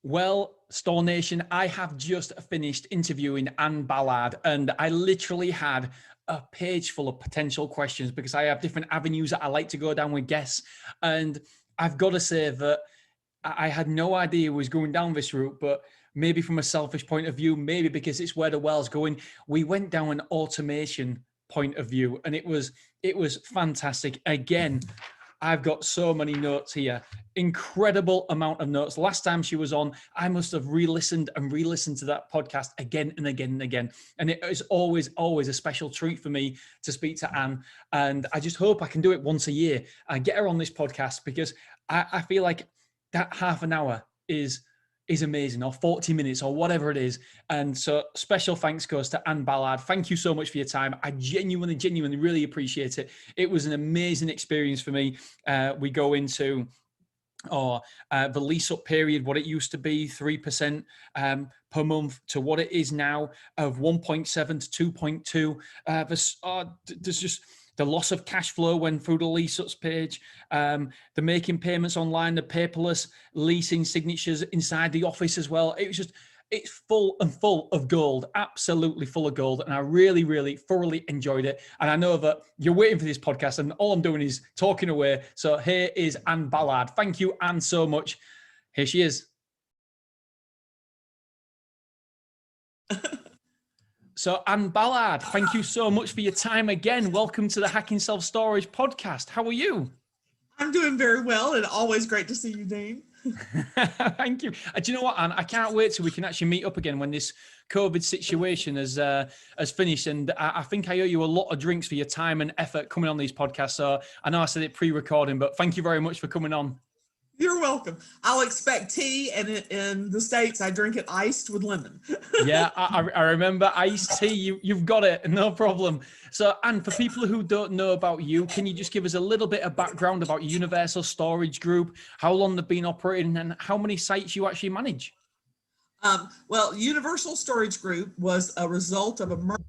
Well, Store Nation, I have just finished interviewing Anne Ballard, and I literally had a page full of potential questions because I have different avenues that I like to go down with guests. And I've got to say that I had no idea it was going down this route, but maybe from a selfish point of view, maybe because it's where the world's going, we went down an automation point of view, and it was fantastic. Again, I've got so many notes here, incredible amount of notes. Last time she was on, I must have re-listened to that podcast again and again and again. And it is always a special treat for me to speak to Anne. And I just hope I can do it once a year and get her on this podcast, because I feel like that half an hour is amazing, or 40 minutes or whatever it is. And so special thanks goes to Anne Ballard. Thank you so much for your time. I genuinely really appreciate it. It was an amazing experience for me. We go into the lease up period, what it used to be, 3% per month, to what it is now of 1.7 to 2.2. There's just the loss of cash flow when through the lease ups page, the making payments online, the paperless leasing signatures inside the office as well. It's full of gold, absolutely full of gold. And I really thoroughly enjoyed it. And I know that you're waiting for this podcast, and all I'm doing is talking away. So here is Anne Ballard. Thank you, Anne, so much. Here she is. So Anne Ballard, thank you so much for your time again. Welcome to the Hacking Self-Storage podcast. How are you? I'm doing very well, and always great to see you, Dean. Thank you. Do you know what, Anne? I can't wait till we can actually meet up again when this COVID situation has finished. And I think I owe you a lot of drinks for your time and effort coming on these podcasts. So I know I said it pre-recording, but thank you very much for coming on. You're welcome. I'll expect tea, and in the States, I drink it iced with lemon. Yeah, I remember iced tea. You've got it, no problem. So, Anne, for people who don't know about you, can you just give us a little bit of background about Universal Storage Group, how long they've been operating, and how many sites you actually manage? Well, Universal Storage Group was a result of a merger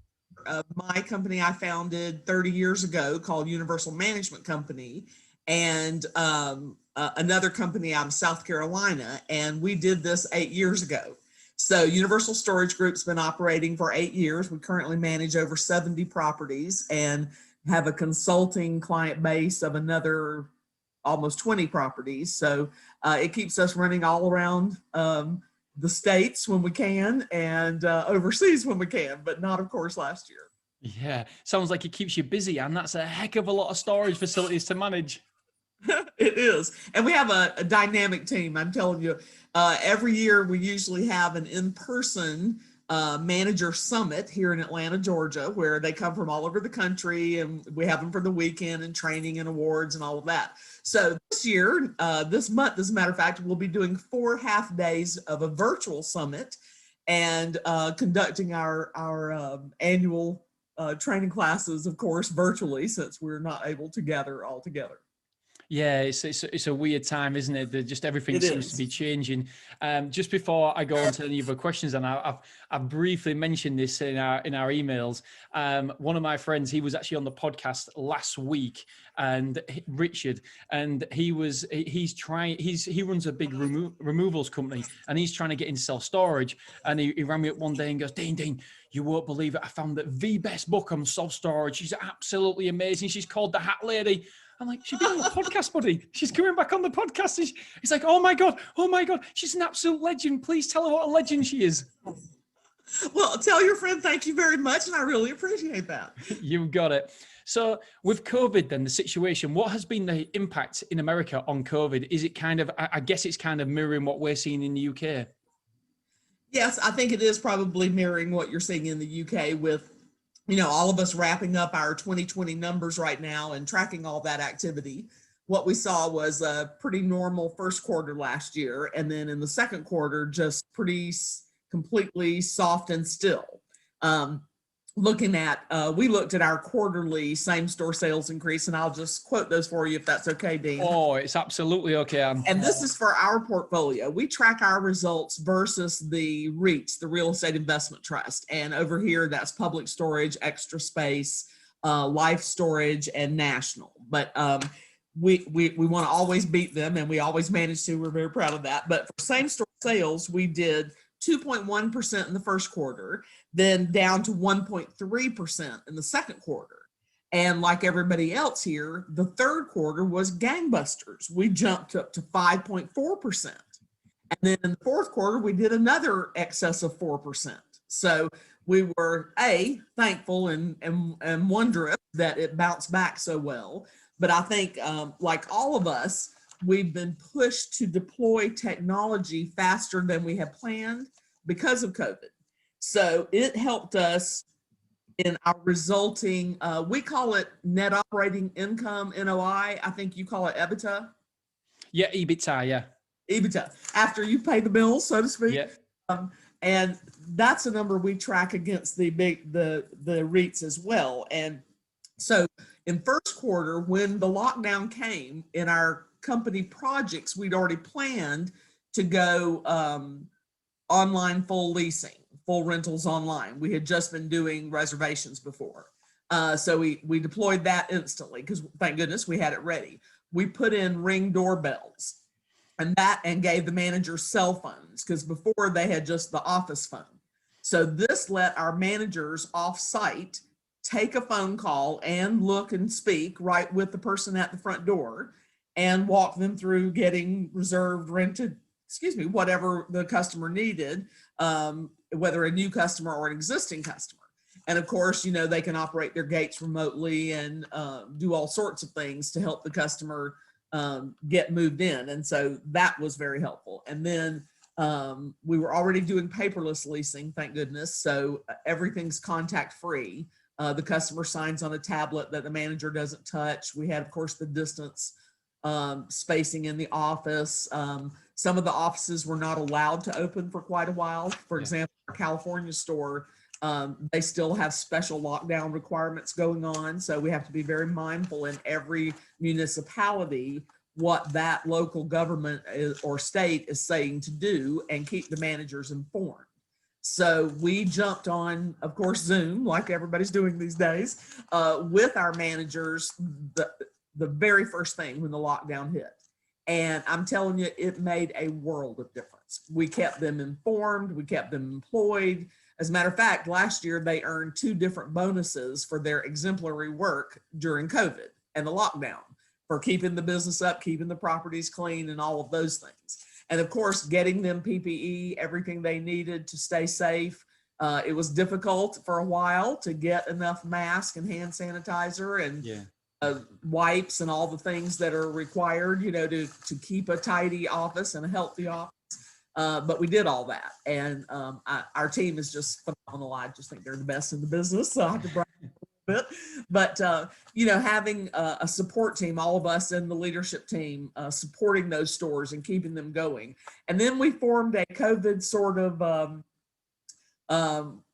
of my company I founded 30 years ago called Universal Management Company, and another company out of South Carolina, and we did this 8 years ago. So Universal Storage Group's been operating for 8 years. We currently manage over 70 properties and have a consulting client base of another almost 20 properties. So it keeps us running all around the States when we can, and overseas when we can, but not, of course, last year. Yeah, sounds like it keeps you busy, and that's a heck of a lot of storage facilities to manage. It is. And we have a dynamic team. I'm telling you, every year we usually have an in-person manager summit here in Atlanta, Georgia, where they come from all over the country, and we have them for the weekend and training and awards and all of that. So this year, this month, as a matter of fact, we'll be doing 4 half days of a virtual summit and conducting our annual training classes, of course, virtually, since we're not able to gather all together. Yeah, it's a weird time, isn't it? Just everything seems to be changing. Just before I go on to any other questions, and I've briefly mentioned this in our emails. One of my friends, he was actually on the podcast last week, and Richard, and he runs a big removals company, and he's trying to get into self-storage. And he rang me up one day and goes, Dean, you won't believe it. I found the best book on self-storage. She's absolutely amazing. She's called The Hat Lady. I'm like, she's been on the podcast, buddy. She's coming back on the podcast. He's like, oh my God. She's an absolute legend. Please tell her what a legend she is. Well, tell your friend thank you very much, and I really appreciate that. You've got it. So with COVID then, the situation, what has been the impact in America on COVID? Is it kind of, I guess it's kind of mirroring what we're seeing in the UK? Yes, I think it is probably mirroring what you're seeing in the UK with, all of us wrapping up our 2020 numbers right now and tracking all that activity. What we saw was a pretty normal first quarter last year. And then in the second quarter, just pretty completely soft and still. We looked at our quarterly same-store sales increase, and I'll just quote those for you if that's okay, Dean. Oh, it's absolutely okay. And this is for our portfolio. We track our results versus the REITs, the Real Estate Investment Trust. And over here, that's Public Storage, Extra Space, Life Storage, and National. But we want to always beat them, and we always manage to. We're very proud of that. But for same store sales, we did 2.1% in the first quarter, then down to 1.3% in the second quarter. And like everybody else here, the third quarter was gangbusters. We jumped up to 5.4%. And then in the fourth quarter, we did another excess of 4%. So we were thankful and wondrous that it bounced back so well. But I think like all of us, we've been pushed to deploy technology faster than we had planned because of COVID. So it helped us in our resulting, we call it net operating income, NOI. I think you call it EBITDA. Yeah, EBITDA, yeah. EBITDA, after you pay the bills, so to speak. Yeah. And that's a number we track against the REITs as well. And so in first quarter, when the lockdown came, in our company projects, we'd already planned to go online full leasing, full rentals online. We had just been doing reservations before. So we deployed that instantly because thank goodness we had it ready. We put in Ring doorbells and gave the managers cell phones because before they had just the office phone. So this let our managers off site take a phone call and look and speak right with the person at the front door and walk them through getting reserved, rented, whatever the customer needed, whether a new customer or an existing customer. And of course, they can operate their gates remotely and do all sorts of things to help the customer get moved in. And so that was very helpful. And then we were already doing paperless leasing, thank goodness. So everything's contact free. The customer signs on a tablet that the manager doesn't touch. We had, of course, the distance spacing in the office. Some of the offices were not allowed to open for quite a while. For example, our California store, they still have special lockdown requirements going on. So we have to be very mindful in every municipality what that local government or state is saying to do and keep the managers informed. So we jumped on, of course, Zoom, like everybody's doing these days, with our managers the very first thing when the lockdown hit. And I'm telling you, it made a world of difference. We kept them informed, we kept them employed. As a matter of fact, last year they earned 2 different bonuses for their exemplary work during COVID and the lockdown, for keeping the business up, keeping the properties clean, and all of those things. And of course, getting them PPE, everything they needed to stay safe. It was difficult for a while to get enough mask and hand sanitizer and wipes and all the things that are required, to keep a tidy office and a healthy office. But we did all that. And our team is just phenomenal. I just think they're the best in the business. So I have to brag a little bit. But, having a support team, all of us in the leadership team, supporting those stores and keeping them going. And then we formed a COVID sort of,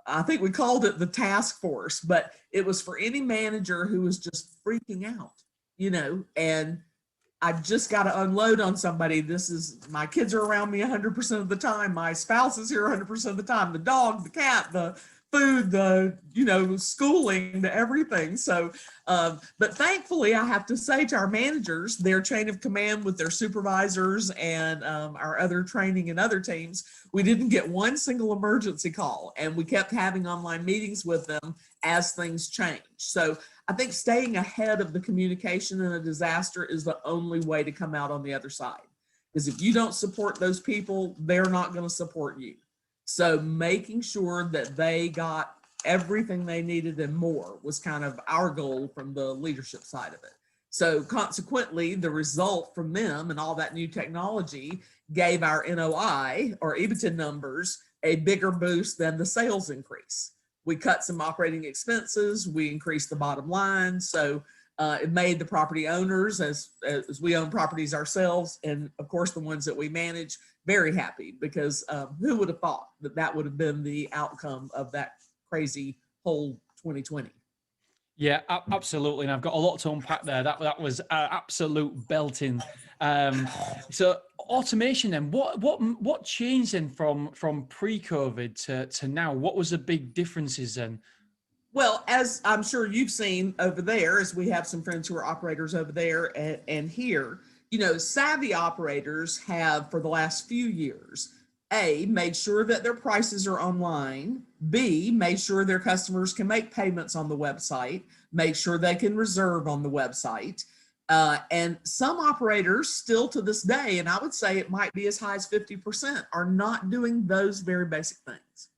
I think we called it the task force, but it was for any manager who was just freaking out, and I just got to unload on somebody. My kids are around me 100% of the time. My spouse is here 100% of the time. The dog, the cat, the food, the, schooling, the everything. So, but thankfully I have to say to our managers, their chain of command with their supervisors and our other training and other teams, we didn't get one single emergency call, and we kept having online meetings with them as things change. So I think staying ahead of the communication in a disaster is the only way to come out on the other side. Because if you don't support those people, they're not going to support you. So making sure that they got everything they needed and more was kind of our goal from the leadership side of it. So consequently, the result from them and all that new technology gave our NOI or EBITDA numbers a bigger boost than the sales increase. We cut some operating expenses, we increased the bottom line. So it made the property owners, as we own properties ourselves, and of course the ones that we manage, very happy, because who would have thought that would have been the outcome of that crazy whole 2020? Yeah, absolutely. And I've got a lot to unpack there. That was absolute belting. So automation then, what changed then from pre-COVID to now? What was the big differences then? Well, as I'm sure you've seen over there, as we have some friends who are operators over there and here, savvy operators have for the last few years, A, made sure that their prices are online, B, made sure their customers can make payments on the website, make sure they can reserve on the website. And some operators still to this day, and I would say it might be as high as 50%, are not doing those very basic things.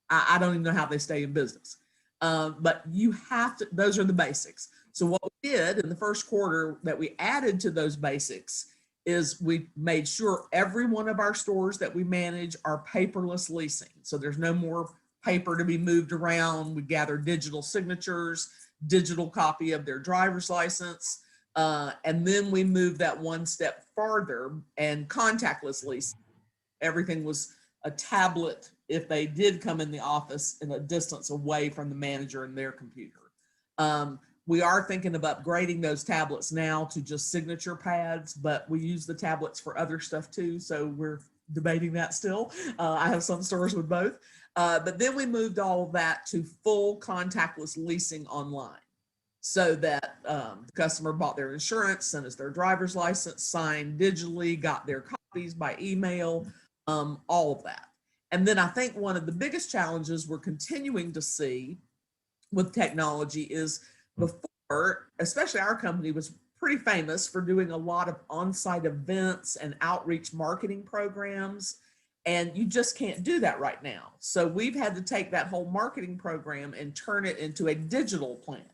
I don't even know how they stay in business. But you have to, those are the basics. So what we did in the first quarter that we added to those basics is we made sure every one of our stores that we manage are paperless leasing. So there's no more paper to be moved around. We gather digital signatures, digital copy of their driver's license. And then we moved that one step farther and contactless leasing. Everything was a tablet if they did come in the office in a distance away from the manager and their computer. We are thinking of upgrading those tablets now to just signature pads, but we use the tablets for other stuff too. So we're debating that still. I have some stores with both. But then we moved all of that to full contactless leasing online, so that the customer bought their insurance, sent us their driver's license, signed digitally, got their copies by email, all of that. And then I think one of the biggest challenges we're continuing to see with technology is before, especially our company was pretty famous for doing a lot of on-site events and outreach marketing programs. And you just can't do that right now. So we've had to take that whole marketing program and turn it into a digital plan.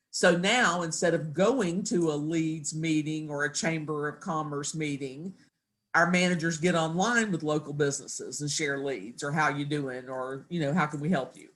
So now instead of going to a leads meeting or a chamber of commerce meeting, our managers get online with local businesses and share leads, or how you doing, or how can we help you.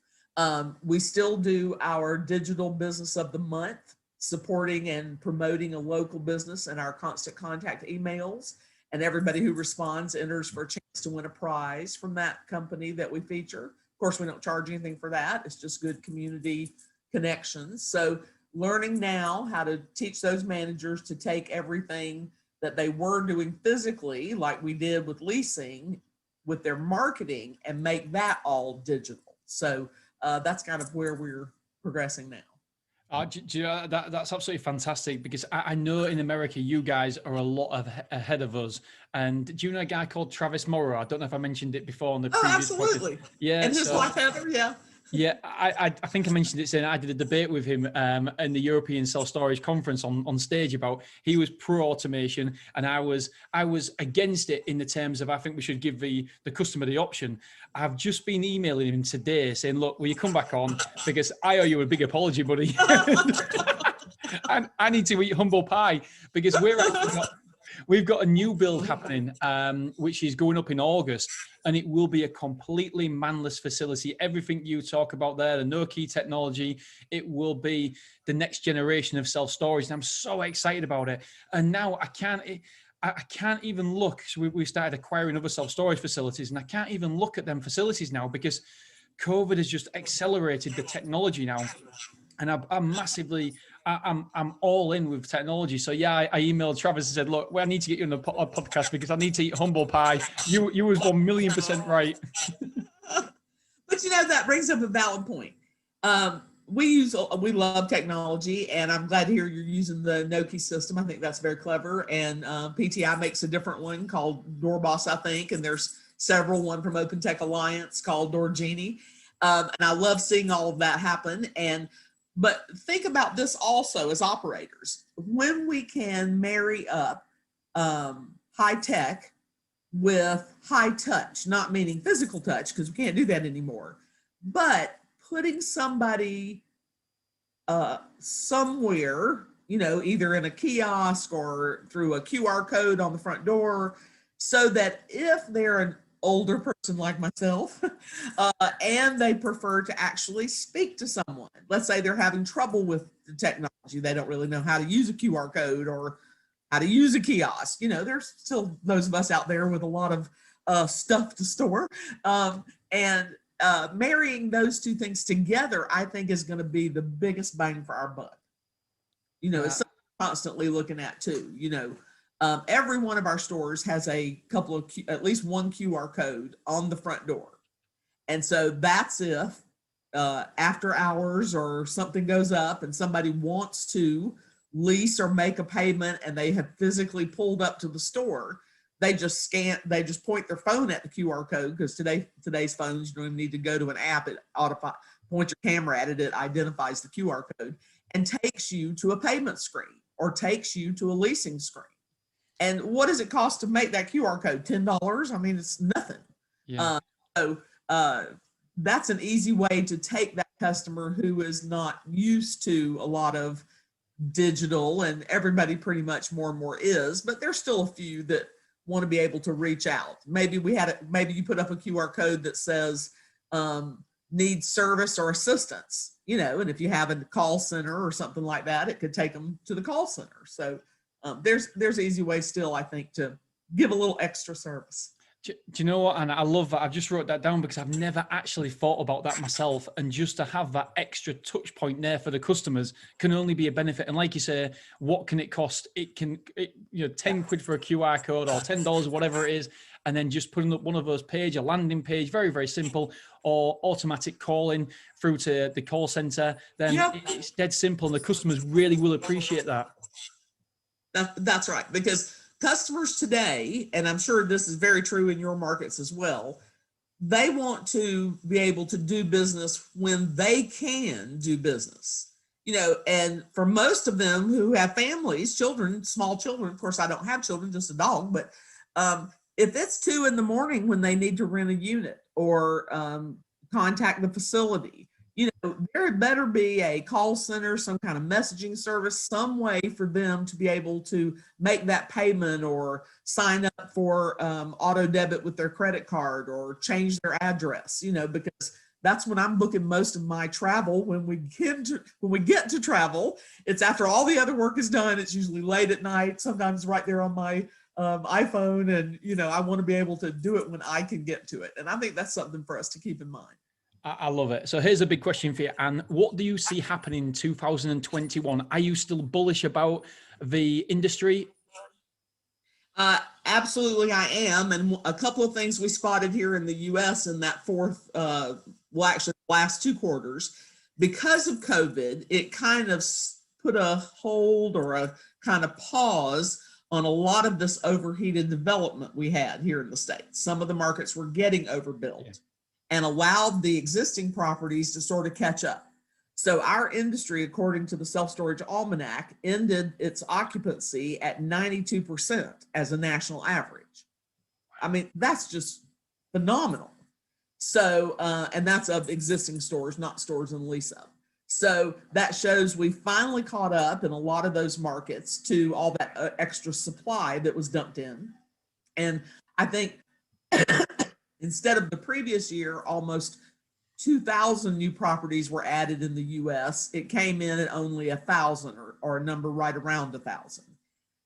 We still do our digital business of the month, supporting and promoting a local business and our constant contact emails, and everybody who responds enters for a chance to win a prize from that company that we feature. Of course, we don't charge anything for that. It's just good community connections. So learning now how to teach those managers to take everything that they were doing physically, like we did with leasing, with their marketing, and make that all digital. So that's kind of where we're progressing now. That's absolutely fantastic, because I know in America you guys are a lot ahead of us. And do you know a guy called Travis Morrow? I don't know if I mentioned it before on the previous absolutely. podcast. Yeah, and his wife Heather, yeah. Yeah, I think I mentioned it, saying I did a debate with him in the European Self-Storage Conference on stage about, he was pro-automation and I was against it in the terms of, I think we should give the customer the option. I've just been emailing him today saying, look, will you come back on? Because I owe you a big apology, buddy. I need to eat humble pie, because we've got a new build happening, which is going up in August, and it will be a completely manless facility. Everything you talk about there, the no key technology, it will be the next generation of self-storage. And I'm so excited about it. And now I can't even look. So we started acquiring other self-storage facilities, and I can't even look at them facilities now, because COVID has just accelerated the technology now. And I'm all in with technology. So yeah, I emailed Travis and said, look, I need to get you on the podcast, because I need to eat humble pie. You was 1,000,000% right. But that brings up a valid point. We love technology, and I'm glad to hear you're using the no key system. I think that's very clever. And PTI makes a different one called DoorBoss, I think, and there's several, one from Open Tech Alliance called Door Genie. And I love seeing all of that happen. But think about this also as operators. When we can marry up high tech with high touch, not meaning physical touch, because we can't do that anymore, but putting somebody somewhere, either in a kiosk or through a QR code on the front door, so that if they're an older person like myself, and they prefer to actually speak to someone. Let's say they're having trouble with the technology. They don't really know how to use a QR code or how to use a kiosk. There's still those of us out there with a lot of stuff to store. And marrying those two things together, I think, is going to be the biggest bang for our buck. It's something we're constantly looking at too, every one of our stores has a couple of, at least one QR code on the front door. And so that's if after hours or something goes up and somebody wants to lease or make a payment and they have physically pulled up to the store, they just point their phone at the QR code, because today's phones, you don't even need to go to an app. It point your camera at it, it identifies the QR code and takes you to a payment screen or takes you to a leasing screen. And what does it cost to make that QR code? $10? I mean, it's nothing. Yeah. That's an easy way to take that customer who is not used to a lot of digital, and everybody pretty much more and more is, but there's still a few that want to be able to reach out. Maybe you put up a QR code that says needs service or assistance, and if you have a call center or something like that, it could take them to the call center. So there's easy ways still, I think, to give a little extra service. Do you know what? And I love that. I've just wrote that down because I've never actually thought about that myself. And just to have that extra touch point there for the customers can only be a benefit. And like you say, what can it cost? It 10 quid for a QR code or $10 or whatever it is. And then just putting up one of those pages, a landing page, very, very simple, or automatic calling through to the call center. Then it's dead simple. And the customers really will appreciate that. That's right. Because customers today, and I'm sure this is very true in your markets as well, they want to be able to do business when they can do business, and for most of them who have families, children, small children, of course, I don't have children, just a dog, but if it's 2 a.m. when they need to rent a unit or contact the facility, there better be a call center, some kind of messaging service, some way for them to be able to make that payment or sign up for auto debit with their credit card or change their address, because that's when I'm booking most of my travel. When we get to travel, it's after all the other work is done. It's usually late at night, sometimes right there on my iPhone. And, I want to be able to do it when I can get to it. And I think that's something for us to keep in mind. I love it. So here's a big question for you, Anne. What do you see happening in 2021? Are you still bullish about the industry? Absolutely, I am. And a couple of things we spotted here in the U.S. in that actually last 2 quarters, because of COVID, it kind of put a hold or a kind of pause on a lot of this overheated development we had here in the States. Some of the markets were getting overbuilt. Yeah. And allowed the existing properties to sort of catch up. So our industry, according to the Self-Storage Almanac, ended its occupancy at 92% as a national average. I mean, that's just phenomenal. So, and that's of existing stores, not stores in lease up. So that shows we finally caught up in a lot of those markets to all that extra supply that was dumped in. And I think instead of the previous year, almost 2,000 new properties were added in the U.S. It came in at only 1,000 or a number right around 1,000.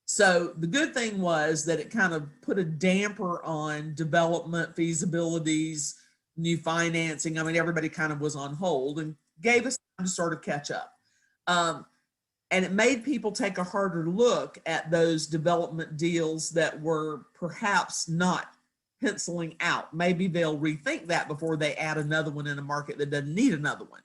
So the good thing was that it kind of put a damper on development feasibilities, new financing. I mean, everybody kind of was on hold and gave us time to sort of catch up. And it made people take a harder look at those development deals that were perhaps not penciling out. Maybe they'll rethink that before they add another one in a market that doesn't need another one,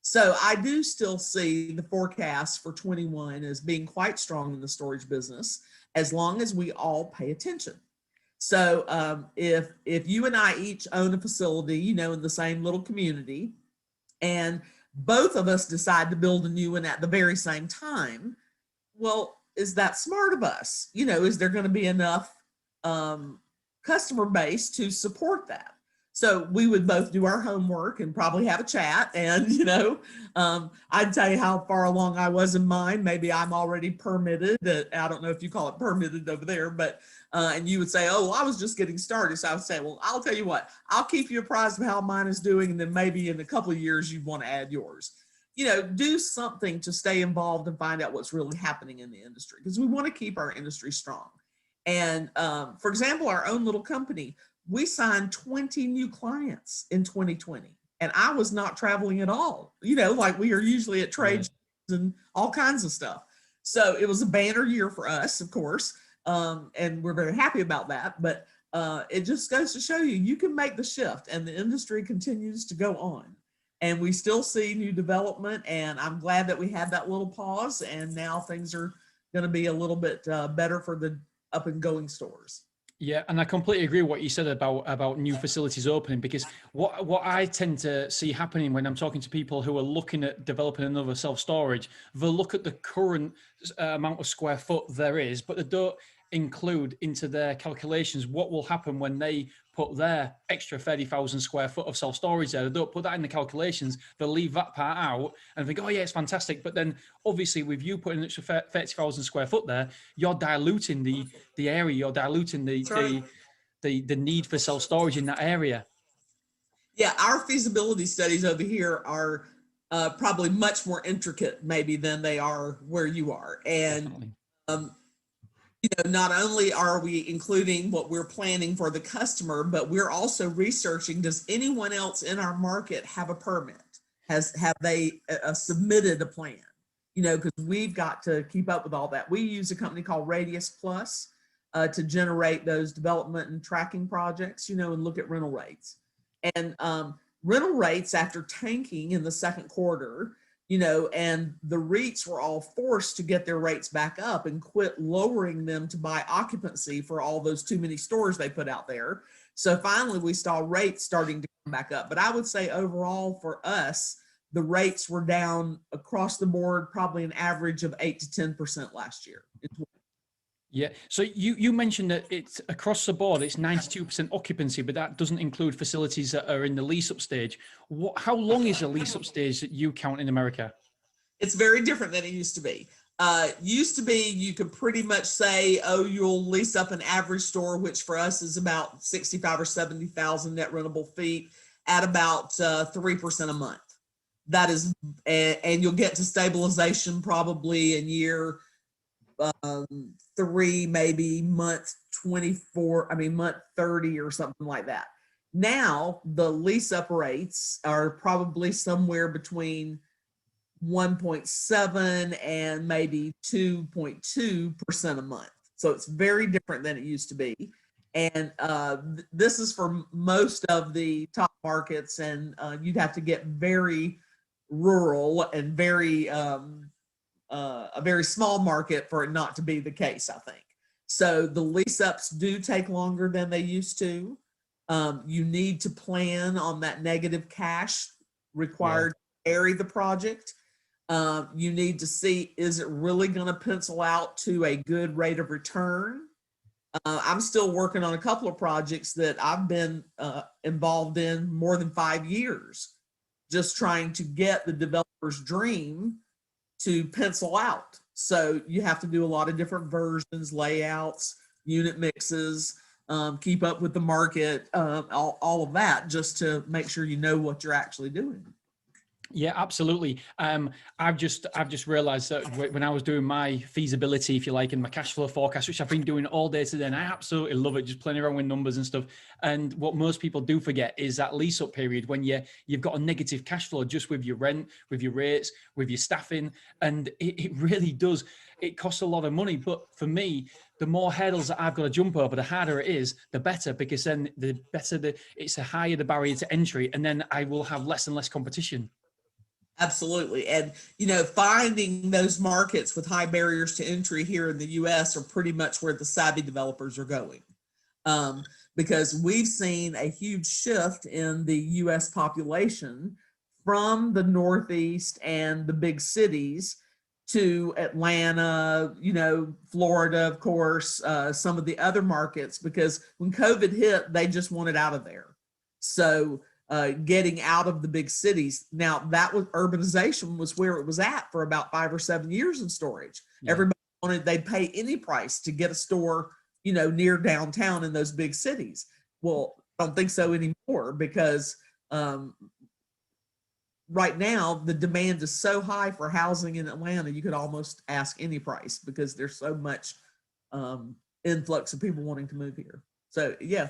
So I do still see the forecast for 21 as being quite strong in the storage business, as long as we all pay attention. So if you and I each own a facility, in the same little community, and both of us decide to build a new one at the very same time, well, is that smart of us? Is there going to be enough customer base to support that? So we would both do our homework and probably have a chat. And, I'd tell you how far along I was in mine. Maybe I'm already permitted. I don't know if you call it permitted over there, but, and you would say, oh, I was just getting started. So I would say, well, I'll tell you what, I'll keep you apprised of how mine is doing. And then maybe in a couple of years, you'd want to add yours. Do something to stay involved and find out what's really happening in the industry, because we want to keep our industry strong. And for example, our own little company, we signed 20 new clients in 2020, and I was not traveling at all, like we are usually at trade shows and all kinds of stuff. So it was a banner year for us, of course, and we're very happy about that. But it just goes to show you can make the shift, and the industry continues to go on. and we still see new development, and I'm glad that we had that little pause, and now things are going to be a little bit better for the up and going stores. Yeah, and I completely agree with what you said about new facilities opening, because what I tend to see happening when I'm talking to people who are looking at developing another self-storage, they'll look at the current amount of square foot there is, but they don't include into their calculations what will happen when they put their extra 30,000 square foot of self-storage there. They don't put that in the calculations. They'll leave that part out and think, oh yeah, it's fantastic. But then obviously with you putting an extra 30,000 square foot there, you're diluting the area, you're diluting the need for self-storage in that area. Yeah, our feasibility studies over here are probably much more intricate maybe than they are where you are. And not only are we including what we're planning for the customer, but we're also researching, does anyone else in our market have a permit? Have they submitted a plan? Because we've got to keep up with all that. We use a company called Radius Plus to generate those development and tracking projects, and look at rental rates. And rental rates, after tanking in the second quarter, and the REITs were all forced to get their rates back up and quit lowering them to buy occupancy for all those too many stores they put out there. So finally we saw rates starting to come back up. But I would say overall for us, the rates were down across the board, probably an average of 8 to 10% last year. Yeah. So you mentioned that it's across the board, it's 92% occupancy, but that doesn't include facilities that are in the lease up stage. How long is a lease up stage that you count in America? It's very different than it used to be. Used to be, you could pretty much say, oh, you'll lease up an average store, which for us is about 65 or 70,000 net rentable feet at about 3% a month. That is, and you'll get to stabilization probably in year 3, maybe month 24, month 30 or something like that. Now the lease up rates are probably somewhere between 1.7 and maybe 2.2% a month. So it's very different than it used to be. And this is for most of the top markets, and you'd have to get very rural and very a very small market for it not to be the case, I think. So the lease ups do take longer than they used to. You need to plan on that negative cash required to carry the project. You need to see, is it really going to pencil out to a good rate of return? I'm still working on a couple of projects that I've been involved in more than 5 years, just trying to get the developer's dream to pencil out. So you have to do a lot of different versions, layouts, unit mixes, keep up with the market, all of that, just to make sure you know what you're actually doing. Yeah, absolutely. I've just realized that when I was doing my feasibility, if you like, and my cash flow forecast, which I've been doing all day today, and I absolutely love it, just playing around with numbers and stuff. And what most people do forget is that lease up period when you've got a negative cash flow just with your rent, with your rates, with your staffing, and it really does. It costs a lot of money. But for me, the more hurdles that I've got to jump over, the harder it is, the better, because then it's the higher the barrier to entry, and then I will have less and less competition. Absolutely. And, finding those markets with high barriers to entry here in the US are pretty much where the savvy developers are going. Because we've seen a huge shift in the US population from the Northeast and the big cities to Atlanta, Florida, of course, some of the other markets, because when COVID hit, they just wanted out of there. So getting out of the big cities. Now that was urbanization was where it was at for about 5 or 7 years in storage. Yeah. Everybody wanted, they'd pay any price to get a store, near downtown in those big cities. Well, I don't think so anymore, because right now the demand is so high for housing in Atlanta, you could almost ask any price because there's so much influx of people wanting to move here. So yeah,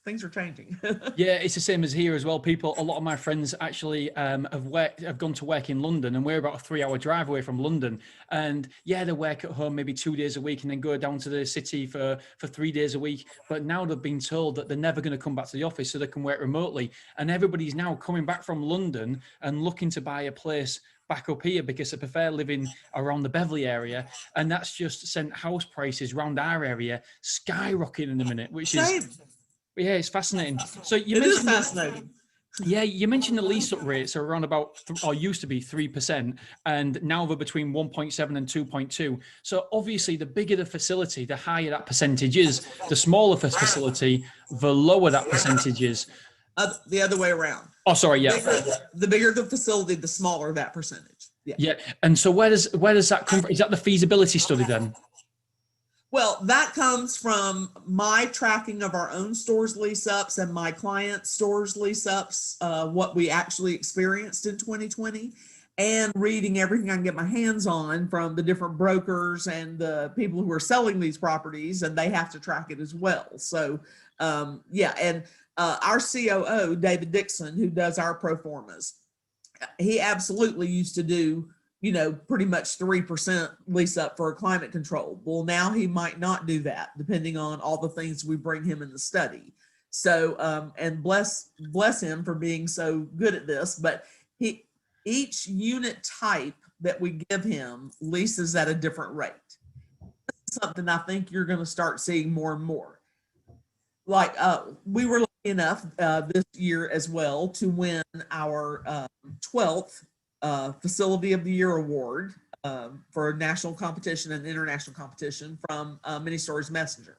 things are changing. Yeah, it's the same as here as well. People, a lot of my friends actually have gone to work in London, and we're about a 3-hour drive away from London. And yeah, they work at home maybe 2 days a week, and then go down to the city for 3 days a week. But now they've been told that they're never going to come back to the office, so they can work remotely. And everybody's now coming back from London and looking to buy a place back up here because they prefer living around the Beverley area, and that's just sent house prices around our area skyrocketing in a minute, which is. Same. Yeah, it's fascinating. So you It is mentioned, fascinating. yeah, you mentioned the lease up rates are around about, or used to be 3%, and now they're between 1.7 and 2.2. So obviously, the bigger the facility, the higher that percentage is. The smaller the facility, the lower that percentage is. The other way around. Oh, sorry, yeah. The bigger the facility, the smaller that percentage. Yeah. Yeah, and so where does that come from? Is that the feasibility study then? Well, that comes from my tracking of our own stores lease ups and my client stores lease ups, what we actually experienced in 2020, and reading everything I can get my hands on from the different brokers and the people who are selling these properties, and they have to track it as well. So, yeah, and our COO, David Dixon, who does our pro formas, he absolutely used to do, pretty much 3% lease up for a climate control. Well, now he might not do that, depending on all the things we bring him in the study. So, and bless him for being so good at this, but each unit type that we give him leases at a different rate. That's something I think you're going to start seeing more and more. Like we were lucky enough this year as well to win our 12th Facility of the Year award for a national competition and international competition from Mini Stories Messenger.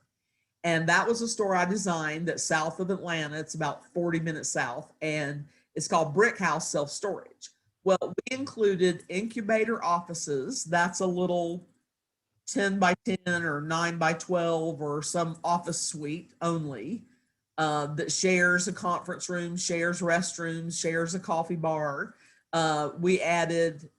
And that was a store I designed that's south of Atlanta. It's about 40 minutes south, and it's called Brick House Self Storage. Well, we included incubator offices. That's a little 10 by 10 or 9 by 12 or some office suite only that shares a conference room, shares restrooms, shares a coffee bar. We added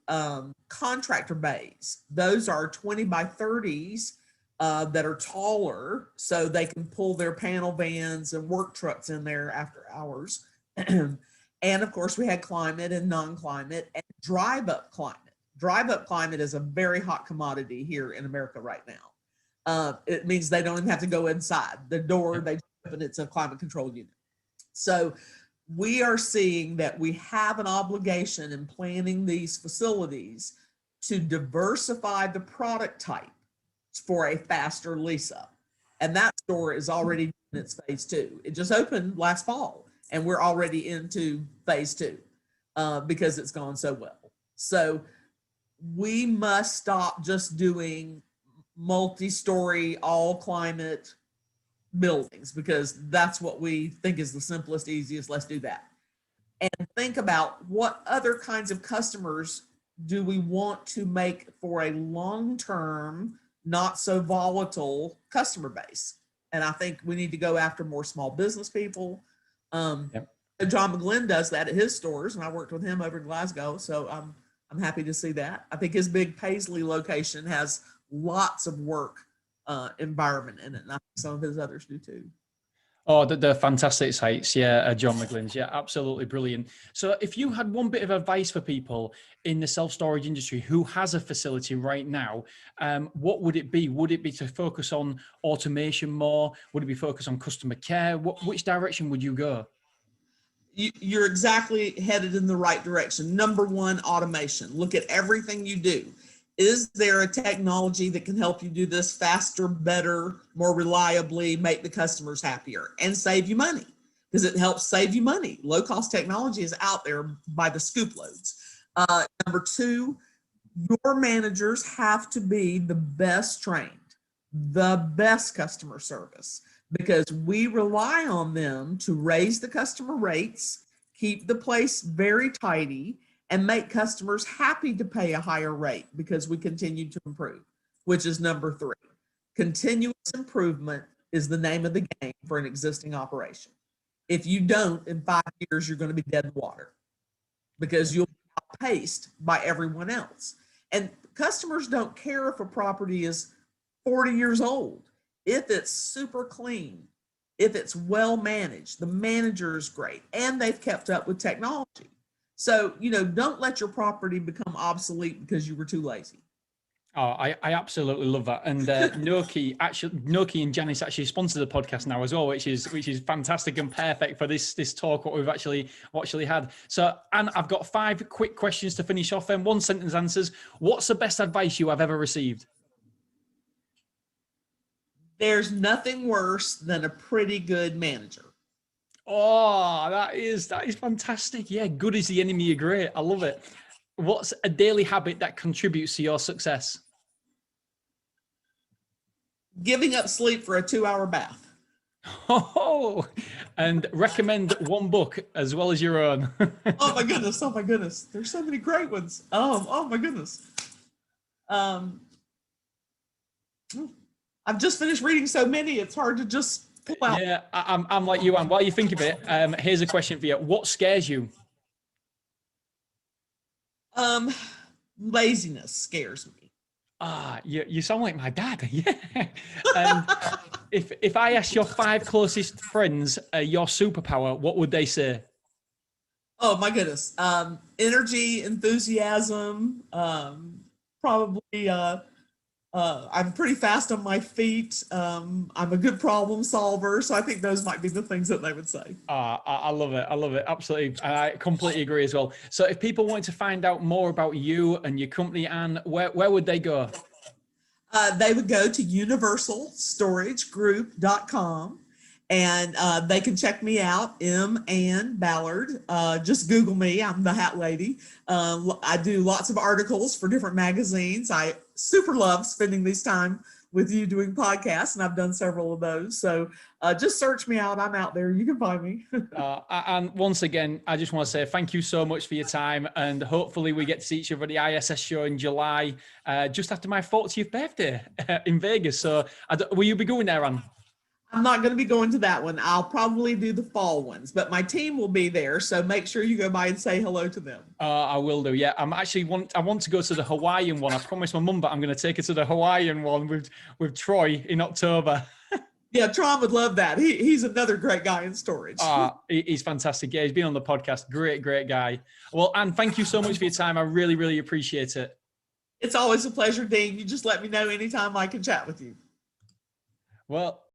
contractor bays. Those are 20 by 30s that are taller, so they can pull their panel vans and work trucks in there after hours. And of course, we had climate and non-climate and drive-up climate. Drive-up climate is a very hot commodity here in America right now. It means they don't even have to go inside the door. They open, it's a climate control unit. So we are seeing that we have an obligation in planning these facilities to diversify the product type for a faster lease up. And that store is already in its phase 2. It just opened last fall, and we're already into phase 2 because it's gone so well. So we must stop just doing multi-story, all climate buildings, because that's what we think is the simplest, easiest. Let's do that. And think about what other kinds of customers do we want to make for a long-term, not so volatile customer base. And I think we need to go after more small business people. John McGlynn does that at his stores, and I worked with him over in Glasgow. So I'm happy to see that. I think his big Paisley location has lots of work environment in it, and I think some of his others do too. Oh, they're fantastic sites. Yeah, John McGlynn's. Yeah, absolutely brilliant. So if you had one bit of advice for people in the self-storage industry who has a facility right now, what would it be? Would it be to focus on automation more? Would it be focused on customer care? Which direction would you go? You're exactly headed in the right direction. Number one, automation. Look at everything you do. Is there a technology that can help you do this faster, better, more reliably, make the customers happier and save you money? Because it helps save you money. Low-cost technology is out there by the scoop loads. Number two, your managers have to be the best trained, the best customer service, because we rely on them to raise the customer rates, keep the place very tidy, and make customers happy to pay a higher rate because we continue to improve, which is number three. Continuous improvement is the name of the game for an existing operation. If you don't, in 5 years, you're going to be dead in water because you'll be outpaced by everyone else. And customers don't care if a property is 40 years old. If it's super clean, if it's well managed, the manager is great, and they've kept up with technology. So, don't let your property become obsolete because you were too lazy. Oh, I absolutely love that. And Noki and Janus actually sponsor the podcast now as well, which is fantastic and perfect for this talk what we've actually had. So, Anne, I've got 5 quick questions to finish off and 1 sentence answers. What's the best advice you have ever received? There's nothing worse than a pretty good manager. Oh, that is fantastic. Yeah, good is the enemy of great. I love it. What's a daily habit that contributes to your success? Giving up sleep for a 2-hour bath. Oh, and recommend 1 book as well as your own. Oh my goodness. There's so many great ones. Oh my goodness. I've just finished reading so many, it's hard to just pull out. Yeah, I'm like you, Anne. While you think of it, here's a question for you. What scares you? Laziness scares me. You sound like my dad. Yeah. If I asked your 5 closest friends your superpower, what would they say? Oh my goodness. Energy, enthusiasm, probably I'm pretty fast on my feet. I'm a good problem solver. So I think those might be the things that they would say. I love it. I love it. Absolutely. I completely agree as well. So if people wanted to find out more about you and your company, Anne, where would they go? They would go to universalstoragegroup.com and they can check me out, Anne Ballard. Just Google me. I'm the hat lady. I do lots of articles for different magazines. I super love spending this time with you doing podcasts, and I've done several of those. So just search me out. I'm out there. You can find me. And once again, I just want to say thank you so much for your time, and hopefully we get to see each other at the ISS show in July, just after my 40th birthday in Vegas. So will you be going there, Anne? I'm not going to be going to that one. I'll probably do the fall ones, but my team will be there. So make sure you go by and say hello to them. I will do. Yeah, I want to go to the Hawaiian one. I promised my mum, but I'm going to take her to the Hawaiian one with Troy in October. Yeah, Tron would love that. He's another great guy in storage. He's fantastic. Yeah, he's been on the podcast. Great guy. Well, Anne, thank you so much for your time. I really, really appreciate it. It's always a pleasure, Dean. You just let me know anytime I can chat with you. Well,